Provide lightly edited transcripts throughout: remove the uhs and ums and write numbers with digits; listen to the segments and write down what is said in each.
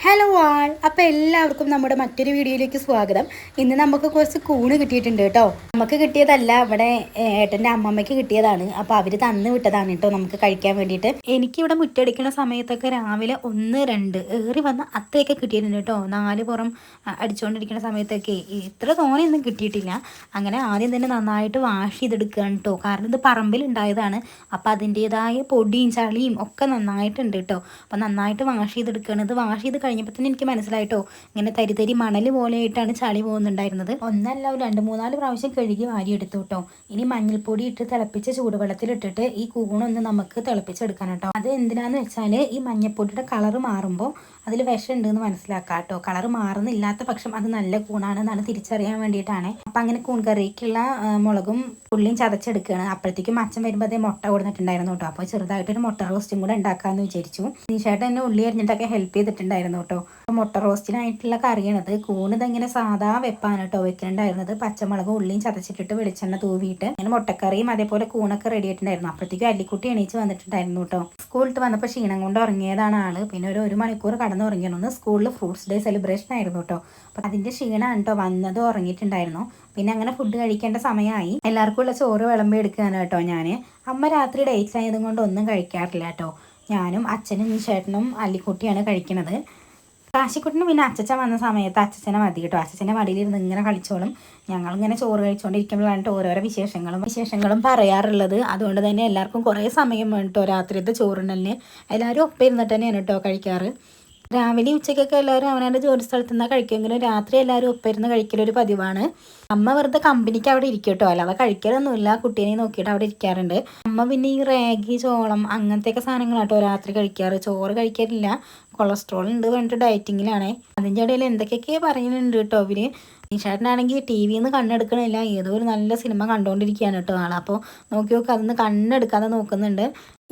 Hello ആൾ, അപ്പോൾ എല്ലാവർക്കും നമ്മുടെ മറ്റൊരു വീഡിയോയിലേക്ക് സ്വാഗതം. ഇന്ന് നമുക്ക് കുറച്ച് കൂണ് കിട്ടിയിട്ടുണ്ട് കേട്ടോ. നമുക്ക് കിട്ടിയതല്ല, ഇവിടെ ഏട്ടൻ്റെ അമ്മമ്മയ്ക്ക് കിട്ടിയതാണ്. അപ്പോൾ അവർ തന്നു വിട്ടതാണ് കേട്ടോ നമുക്ക് കഴിക്കാൻ വേണ്ടിയിട്ട്. എനിക്കിവിടെ മുറ്റടിക്കുന്ന സമയത്തൊക്കെ രാവിലെ 1, 2 ഏറി വന്ന അത്രയൊക്കെ കിട്ടിയിട്ടുണ്ട് കേട്ടോ. 4 പുറം അടിച്ചുകൊണ്ടിരിക്കുന്ന സമയത്തൊക്കെ ഇത്ര തോനെയൊന്നും കിട്ടിയിട്ടില്ല. അങ്ങനെ ആദ്യം തന്നെ നന്നായിട്ട് വാഷ് ചെയ്തെടുക്കുകയാണ് കേട്ടോ. കാരണം ഇത് പറമ്പിലുണ്ടായതാണ്. അപ്പോൾ അതിൻ്റേതായ പൊടിയും ചളിയും ഒക്കെ നന്നായിട്ടുണ്ട് കേട്ടോ. അപ്പോൾ നന്നായിട്ട് വാഷ് ചെയ്തെടുക്കുകയാണ്. ഇത് വാഷ് ചെയ്ത് കഴിഞ്ഞപ്പോൾ തന്നെ എനിക്ക് മനസ്സിലായിട്ടോ, ഇങ്ങനെ തരി മണൽ പോലെയായിട്ടാണ് ചളി പോകുന്നുണ്ടായിരുന്നത്. ഒന്നല്ല, 2, 3, 4 പ്രാവശ്യം കഴുകി വാരിയെടുത്തു കേട്ടോ. ഇനി മഞ്ഞൾപ്പൊടി ഇട്ട് തിളപ്പിച്ച ചൂടുവെള്ളത്തിലിട്ടിട്ട് ഈ കൂണൊന്ന് നമുക്ക് തിളപ്പിച്ചെടുക്കണം കേട്ടോ. അത് എന്തിനാന്ന് വെച്ചാൽ ഈ മഞ്ഞൾപ്പൊടിയുടെ കളറ് മാറുമ്പോൾ അതിൽ വിഷം ഉണ്ടെന്ന് മനസ്സിലാക്കാം കേട്ടോ. കളറ് മാറുന്നില്ലാത്ത പക്ഷം അത് നല്ല കൂണാണെന്നാണ് തിരിച്ചറിയാൻ വേണ്ടിയിട്ടാണ്. അപ്പം അങ്ങനെ കൂൺ കറിക്കുള്ള മുളകും ഉള്ളിയും ചതച്ചെടുക്കുകയാണ്. അപ്പോഴത്തേക്കും അച്ഛൻ വരുമ്പോൾ അതേ മുട്ട കൊടുത്തിട്ടുണ്ടായിരുന്നു കേട്ടോ. അപ്പോൾ ചെറുതായിട്ടൊരു മുട്ട റോസ്റ്റും കൂടെ ഉണ്ടാക്കാമെന്ന് വിചാരിച്ചു. തീർച്ചയായിട്ടും എന്നെ ഉള്ളി അരിഞ്ഞിട്ടൊക്കെ ഹെൽപ്പ് ചെയ്തിട്ടുണ്ടായിരുന്നു കേട്ടോ. മുട്ട റോസ്റ്റിനായിട്ടുള്ള കറിയാണത്. കൂണ് ഇതെങ്ങനെ സാധാ വെപ്പാണ് കേട്ടോ വെക്കുന്നുണ്ടായിരുന്നത്. പച്ചമുളകും ഉള്ളിയും ചതച്ചിട്ടിട്ട് വെളിച്ചെണ്ണ തൂവിയിട്ട് അങ്ങനെ മുട്ടക്കറിയും അതേപോലെ കൂണൊക്കെ റെഡി ആയിട്ടുണ്ടായിരുന്നു. അപ്പോഴത്തേക്കും അല്ലിക്കുട്ടി എണീച്ച് വന്നിട്ടുണ്ടായിരുന്നു കേട്ടോ. സ്കൂളിൽ വന്നപ്പോൾ ക്ഷീണം കൊണ്ട് ഉറങ്ങിയതാണ് ആള്. പിന്നെ ഒരു 1 മണിക്കൂർ കടന്നുറങ്ങിയിരുന്നു. സ്കൂളിൽ ഫ്രൂട്ട്സ് ഡേ സെലിബ്രേഷൻ ആയിരുന്നു കേട്ടോ. അപ്പം അതിൻ്റെ ക്ഷീണമാണ് കേട്ടോ വന്നത്. ഉറങ്ങിയിട്ടുണ്ടായിരുന്നു. പിന്നെ അങ്ങനെ ഫുഡ് കഴിക്കേണ്ട സമയമായി. എല്ലാവർക്കും ഉള്ള ചോറ് വിളമ്പി എടുക്കുകയാണ് കേട്ടോ ഞാൻ. അമ്മ രാത്രി ഡേറ്റ് ആയതും കൊണ്ട് ഒന്നും കഴിക്കാറില്ല കേട്ടോ. ഞാനും അച്ഛനും ചേട്ടനും അല്ലിക്കുട്ടിയാണ് കഴിക്കുന്നത്. കാശിക്കുട്ടിന് പിന്നെ അച്ഛൻ വന്ന സമയത്ത് അച്ഛനെ മതി കേട്ടോ. അച്ഛൻ്റെ മടിയിലിരുന്ന് ഇങ്ങനെ കളിച്ചോളും. ഞങ്ങളിങ്ങനെ ചോറ് കഴിച്ചുകൊണ്ടിരിക്കുമ്പോഴാണ് ഓരോരോ വിശേഷങ്ങളും പറയാറുള്ളത്. അതുകൊണ്ട് തന്നെ എല്ലാവർക്കും കുറേ സമയം വേണം കേട്ടോ രാത്രിയത്തെ ചോറിനല്ലേ. എല്ലാവരും ഒപ്പം ഇരുന്നിട്ട് തന്നെയാണ് കേട്ടോ കഴിക്കാറ്. രാവിലെ ഉച്ചയ്ക്കൊക്കെ എല്ലാവരും അവനവൻ്റെ ജോലി സ്ഥലത്ത് നിന്നാൽ കഴിക്കുമെങ്കിലും രാത്രി എല്ലാവരും ഒപ്പരുന്ന് കഴിക്കലൊരു പതിവാണ്. അമ്മ വെറുതെ കമ്പനിക്ക് അവിടെ ഇരിക്കും കേട്ടോ, അല്ലാതെ കഴിക്കലൊന്നുമില്ല. കുട്ടീനെ നോക്കിയിട്ട് അവിടെ ഇരിക്കാറുണ്ട്. അമ്മ പിന്നെ ഈ റാഗി, ചോളം അങ്ങനത്തെയൊക്കെ സാധനങ്ങളാട്ടോ രാത്രി കഴിക്കാറ്. ചോറ് കഴിക്കാറില്ല. കൊളസ്ട്രോൾ ഉണ്ട് പറഞ്ഞിട്ട് ഡയറ്റിങ്ങിലാണ്. അതിൻ്റെ ഇടയിൽ എന്തൊക്കെയൊക്കെ പറയുന്നുണ്ട് കേട്ടോ അവർ. നിഷാട്ടിനാണെങ്കിൽ ടി വിയിൽ നിന്ന് കണ്ണെടുക്കണില്ല. ഏതോ ഒരു നല്ല സിനിമ കണ്ടുകൊണ്ടിരിക്കുകയാണ് കേട്ടോ ആൾ. അപ്പോൾ നോക്കി അതൊന്ന് കണ്ണെടുക്കാതെ നോക്കുന്നുണ്ട്.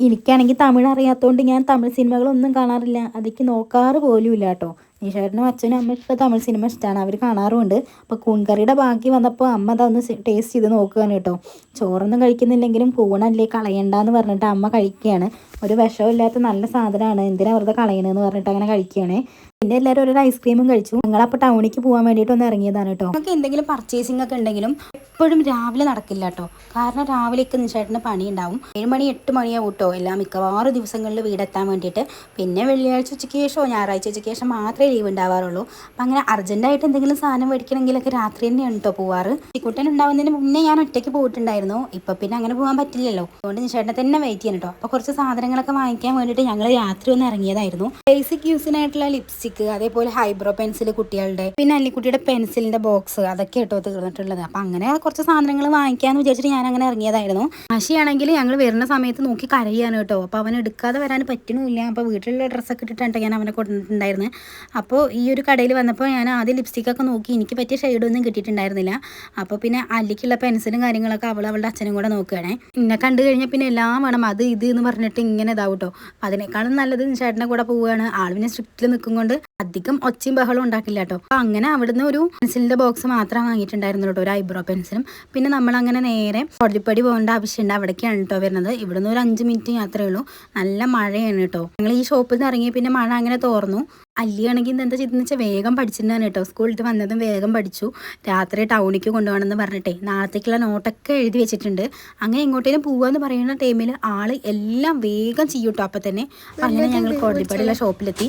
എനിക്കാണെങ്കിൽ തമിഴ് അറിയാത്തതുകൊണ്ട് ഞാൻ തമിഴ് സിനിമകളൊന്നും കാണാറില്ല. അതിക്ക് നോക്കാറ് പോലും ഇല്ല കേട്ടോ. നിഷാട്ടിനും അച്ഛനും അമ്മയ്ക്കൊക്കെ തമിഴ് സിനിമ ഇഷ്ടമാണ്, അവർ കാണാറുമുണ്ട്. അപ്പോൾ കൂൺകറിയുടെ ബാക്കി വന്നപ്പോൾ അമ്മ അതൊന്ന് ടേസ്റ്റ് ചെയ്ത് നോക്കുകയാണ് കേട്ടോ. ചോറൊന്നും കഴിക്കുന്നില്ലെങ്കിലും കൂണല്ലേ കളയണ്ടെന്ന് പറഞ്ഞിട്ട് അമ്മ കഴിക്കുകയാണ്. ഒരു വിഷമില്ലാത്ത നല്ല സാധനമാണ്, എന്തിനാ വെറുതെ കളയണമെന്ന് പറഞ്ഞിട്ട് അങ്ങനെ കഴിക്കുകയാണ്. പിന്നെ എല്ലാവരും ഒരു ഐസ്ക്രീമും കഴിച്ചു. ഞങ്ങളപ്പോൾ ടൗണിലേക്ക് പോകാൻ വേണ്ടിയിട്ട് ഒന്ന് ഇറങ്ങിയതാണ് കേട്ടോ. നമുക്ക് എന്തെങ്കിലും പർച്ചേസിംഗ് ഒക്കെ ഉണ്ടെങ്കിലും എപ്പോഴും രാവിലെ നടക്കില്ല കേട്ടോ. കാരണം രാവിലെയൊക്കെ നിശ്ചയത്തിന് പണി ഉണ്ടാവും. 7 മണി 8 മണിയാവും കേട്ടോ എല്ലാം മിക്കവാറും ദിവസങ്ങളിൽ വീടെത്താൻ വേണ്ടിയിട്ട്. പിന്നെ വെള്ളിയാഴ്ച ഉച്ചയ്ക്ക് ശേഷമോ ഞായറാഴ്ച ഉച്ചയ്ക്ക് ശേഷം മാത്രമേ ലീവ് ഉണ്ടാവാറുള്ളൂ. അപ്പം അങ്ങനെ അർജൻറ്റായിട്ട് എന്തെങ്കിലും സാധനം മേടിക്കണമെങ്കിലൊക്കെ രാത്രി തന്നെയാണ് കേട്ടോ പോവാറ്. കുട്ടൻ ഉണ്ടാവുന്നതിന് മുന്നേ ഞാൻ ഒറ്റയ്ക്ക് പോയിട്ടുണ്ടായിരുന്നു. ഇപ്പം പിന്നെ അങ്ങനെ പോകാൻ പറ്റില്ലല്ലോ. അതുകൊണ്ട് നിശ്ചയനെ തന്നെ വെയിറ്റ് ചെയ്യണം കേട്ടോ. അപ്പോൾ കുറച്ച് സാധനങ്ങളൊക്കെ വാങ്ങിക്കാൻ വേണ്ടിയിട്ട് ഞങ്ങൾ രാത്രി ഒന്ന് ഇറങ്ങിയതായിരുന്നു. ബേസിക് യൂസിനായിട്ടുള്ള ലിപ്സ്റ്റിക്, അതേപോലെ ഹൈബ്രോ പെൻസിൽ കുട്ടികളുടെ, പിന്നെ അല്ലിക്കുട്ടിയുടെ പെൻസിലിന്റെ ബോക്സ്, അതൊക്കെ കേട്ടോ തീർന്നിട്ടുള്ളത്. അപ്പം അങ്ങനെ കുറച്ച് സാധനങ്ങൾ വാങ്ങിക്കാമെന്ന് വിചാരിച്ചിട്ട് ഞാൻ അങ്ങനെ ഇറങ്ങിയതായിരുന്നു. ആശയാണെങ്കിൽ ഞങ്ങൾ വരുന്ന സമയത്ത് നോക്കി കരയാണ് കേട്ടോ. അപ്പോൾ അവൻ എടുക്കാതെ വരാൻ പറ്റണില്ല. അപ്പോൾ വീട്ടിലുള്ള ഡ്രസ്സൊക്കെ ഇട്ടിട്ടാണ് ഞാൻ അവനെ കൊണ്ടിട്ടുണ്ടായിരുന്നത്. അപ്പോൾ ഈ ഒരു കടയിൽ വന്നപ്പോൾ ഞാൻ ആദ്യം ലിപ്സ്റ്റിക്കൊക്കെ നോക്കി. എനിക്ക് പറ്റിയ ഷെയ്ഡൊന്നും കിട്ടിയിട്ടുണ്ടായിരുന്നില്ല. അപ്പോൾ പിന്നെ അല്ലിക്കുള്ള പെൻസിലും കാര്യങ്ങളൊക്കെ അവളുടെ അച്ഛനും കൂടെ നോക്കുകയാണേ. എന്നെ കണ്ടു കഴിഞ്ഞാൽ പിന്നെ എല്ലാം വേണം, അത് ഇത് എന്ന് പറഞ്ഞിട്ട് ഇങ്ങനെ ഇതാവും കേട്ടോ. അതിനേക്കാളും നല്ലത് ചേട്ടനെ കൂടെ പോവുകയാണ്. ആളിനെ സ്ട്രിക്റ്റിൽ നിൽക്കും കൊണ്ട് അധികം ഒച്ചയും ബഹളം ഉണ്ടാക്കില്ല കേട്ടോ. അപ്പോൾ അങ്ങനെ അവിടുന്ന് ഒരു പെൻസിലിൻ്റെ ബോക്സ് മാത്രം വാങ്ങിയിട്ടുണ്ടായിരുന്നു കേട്ടോ, ഒരു ഐബ്രോ പെൻസിലും. പിന്നെ നമ്മളങ്ങനെ നേരെ കോടതിപ്പടി പോകേണ്ട ആവശ്യമുണ്ട്. അവിടേക്കാണ് കേട്ടോ വരുന്നത്. ഇവിടുന്ന് ഒരു 5 മിനിറ്റ് യാത്രയേ ഉള്ളൂ. നല്ല മഴയാണ് കേട്ടോ. ഞങ്ങൾ ഈ ഷോപ്പിൽ നിന്ന് ഇറങ്ങി പിന്നെ മഴ അങ്ങനെ തോർന്നു. അല്ലിയാണെങ്കിൽ എന്താ ചെയ്തെന്ന് വെച്ചാൽ വേഗം പഠിച്ചിട്ടുണ്ടാണ് കേട്ടോ. സ്കൂളിൽ വന്നതും വേഗം പഠിച്ചു. രാത്രി ടൗണിലേക്ക് കൊണ്ടുപോകണമെന്ന് പറഞ്ഞിട്ടേ നാളത്തേക്കുള്ള നോട്ടൊക്കെ എഴുതി വെച്ചിട്ടുണ്ട്. അങ്ങനെ എങ്ങോട്ടേലും പോവാന്ന് പറയുന്ന ടൈമിൽ ആള് എല്ലാം വേഗം ചെയ്യും കേട്ടോ. അപ്പം തന്നെ അങ്ങനെ ഞങ്ങൾ കോടതിപ്പടിയുള്ള ഷോപ്പിലെത്തി.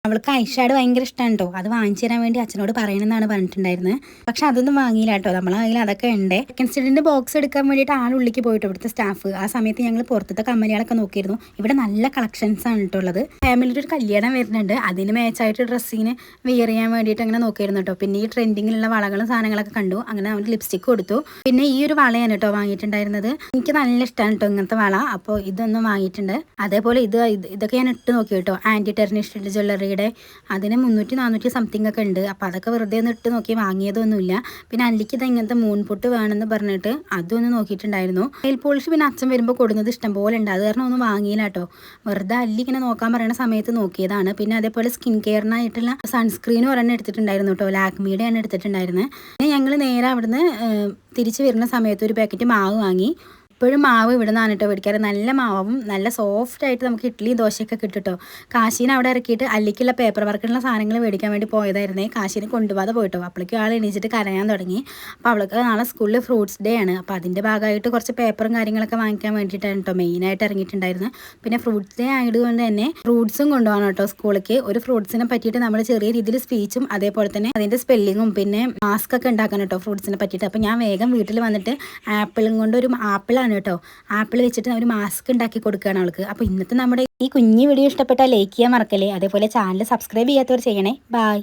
അവൾക്ക് ഐഷാഡ് ഭയങ്കര ഇഷ്ടമാണ് കേട്ടോ. അത് വാങ്ങിച്ചു തരാൻ വേണ്ടി അച്ഛനോട് പറയണമെന്നാണ് പറഞ്ഞിട്ടുണ്ടായിരുന്നത്. പക്ഷെ അതൊന്നും വാങ്ങിയില്ല കേട്ടോ. നമ്മളെ കയ്യിൽ അതൊക്കെ ഉണ്ട്. സെക്കൻഡ് സ്റ്റുഡൻറ്റ് ബോക്സ് എടുക്കാൻ വേണ്ടിയിട്ട് ആളുള്ളിലേക്ക് പോയിട്ട് ഇവിടുത്തെ സ്റ്റാഫ്. ആ സമയത്ത് ഞങ്ങൾ പുറത്തത്തെ കമ്മലികളൊക്കെ നോക്കിയിരുന്നു. ഇവിടെ നല്ല കളക്ഷൻസ് ആണ് കേട്ടോ ഉള്ളത്. ഫാമിലിയുടെ ഒരു കല്യാണം വരുന്നുണ്ട്. അതിന് മാച്ചായിട്ട് ഡ്രസ്സിന് വെയർ ചെയ്യാൻ വേണ്ടിയിട്ട് അങ്ങനെ നോക്കിയിരുന്നു കേട്ടോ. പിന്നെ ഈ ട്രെൻഡിങ്ങിലുള്ള വളകളും സാധനങ്ങളൊക്കെ കണ്ടു. അങ്ങനെ അവന് ലിപ്സ്റ്റിക്ക് കൊടുത്തു. പിന്നെ ഈ ഒരു വളയാണ് കേട്ടോ വാങ്ങിയിട്ടുണ്ടായിരുന്നത്. എനിക്ക് നല്ല ഇഷ്ടമാണ് കേട്ടോ ഇങ്ങനത്തെ വള. അപ്പോൾ ഇതൊന്നും വാങ്ങിയിട്ടുണ്ട്. അതേപോലെ ഇതൊക്കെ ഞാൻ ഇട്ട് നോക്കി കേട്ടോ. ആൻറ്റി ടെർണിഷ്ഡ് ജ്വല്ലറി അതിന് 300-400 സംതിങ് ഒക്കെ ഉണ്ട്. അപ്പോൾ അതൊക്കെ വെറുതെ ഒന്ന് ഇട്ട് നോക്കി വാങ്ങിയതൊന്നുമില്ല. പിന്നെ അല്ലിക്ക് ഇത് ഇങ്ങനത്തെ മൂൺപൊട്ട് വേണമെന്ന് പറഞ്ഞിട്ട് അതൊന്ന് നോക്കിയിട്ടുണ്ടായിരുന്നു. നെയിൽ പോളിഷ് പിന്നെ അച്ഛൻ വരുമ്പോൾ കൊടുക്കുന്നത് ഇഷ്ടം പോലെ ഉണ്ട്. അത് കാരണം ഒന്നും വാങ്ങിയില്ല കേട്ടോ. വെറുതെ അല്ലി ഇങ്ങനെ നോക്കാൻ പറയുന്ന സമയത്ത് നോക്കിയതാണ്. പിന്നെ അതേപോലെ സ്കിൻ കെയറിനായിട്ടുള്ള സൺസ്ക്രീനും ഒരെണ്ണം എടുത്തിട്ടുണ്ടായിരുന്നു കേട്ടോ. ലാക്മിയുടെ ആണ് എടുത്തിട്ടുണ്ടായിരുന്നത്. പിന്നെ ഞങ്ങൾ നേരെ അവിടുന്ന് തിരിച്ച് വരുന്ന സമയത്ത് ഒരു പാക്കറ്റ് മാവ് വാങ്ങി. എപ്പോഴും മാവ് ഇവിടെ നിന്നാണ് കേട്ടോ മേടിക്കാറ്. നല്ല മാവും നല്ല സോഫ്റ്റായിട്ട് നമുക്ക് ഇഡ്ഡലിയും ദോശയൊക്കെ കിട്ടും കേട്ടോ. കാശീനെ അവിടെ ഇറക്കിയിട്ട് അല്ലിക്കുള്ള പേപ്പർ വർക്കുള്ള സാധനങ്ങൾ മേടിക്കാൻ വേണ്ടി പോയതായിരുന്നേ. കാശീനെ കൊണ്ടുപോകാതെ പോയിട്ടോ. അപ്പോഴേക്കും ആൾ എണീച്ചിട്ട് കരയാൻ തുടങ്ങി. അപ്പോൾ അവൾക്ക് നാളെ സ്കൂളിൽ ഫ്രൂട്ട്സ് ഡേ ആണ്. അപ്പോൾ അതിൻ്റെ ഭാഗമായിട്ട് കുറച്ച് പേപ്പറും കാര്യങ്ങളൊക്കെ വാങ്ങിക്കാൻ വേണ്ടിയിട്ടാണ് കേട്ടോ മെയിനായിട്ട് ഇറങ്ങിയിട്ടുണ്ടായിരുന്നു. പിന്നെ ഫ്രൂട്ട്സ് ഡേ ആയതുകൊണ്ട് തന്നെ ഫ്രൂട്ട്സും കൊണ്ടുപോകണം കേട്ടോ സ്കൂളിലേക്ക്. ഒരു ഫ്രൂട്ട്സിനെ പറ്റിയിട്ട് നമ്മൾ ചെറിയ രീതിയിൽ സ്പീച്ചും അതേപോലെ തന്നെ അതിൻ്റെ സ്പെല്ലിങ്ങും പിന്നെ മാസ്ക് ഒക്കെ ഉണ്ടാക്കാൻ കേട്ടോ ഫ്രൂട്ട്സിനെ പറ്റിയിട്ട്. അപ്പോൾ ഞാൻ വേഗം വീട്ടിൽ വന്നിട്ട് ആപ്പിളും കൊണ്ട് ഒരു ആപ്പിളാണ് കേട്ടോ, ആപ്പിൾ വെച്ചിട്ട് ഒരു മാസ്ക് ഉണ്ടാക്കി കൊടുക്കുകയാണ് അവൾക്ക്. അപ്പോൾ ഇന്നത്തെ നമ്മുടെ ഈ കുഞ്ഞു വീഡിയോ ഇഷ്ടപ്പെട്ടാൽ ലൈക്ക് ചെയ്യാൻ മറക്കല്ലേ. അതേപോലെ ചാനൽ സബ്സ്ക്രൈബ് ചെയ്യാത്തവർ ചെയ്യണേ. ബൈ.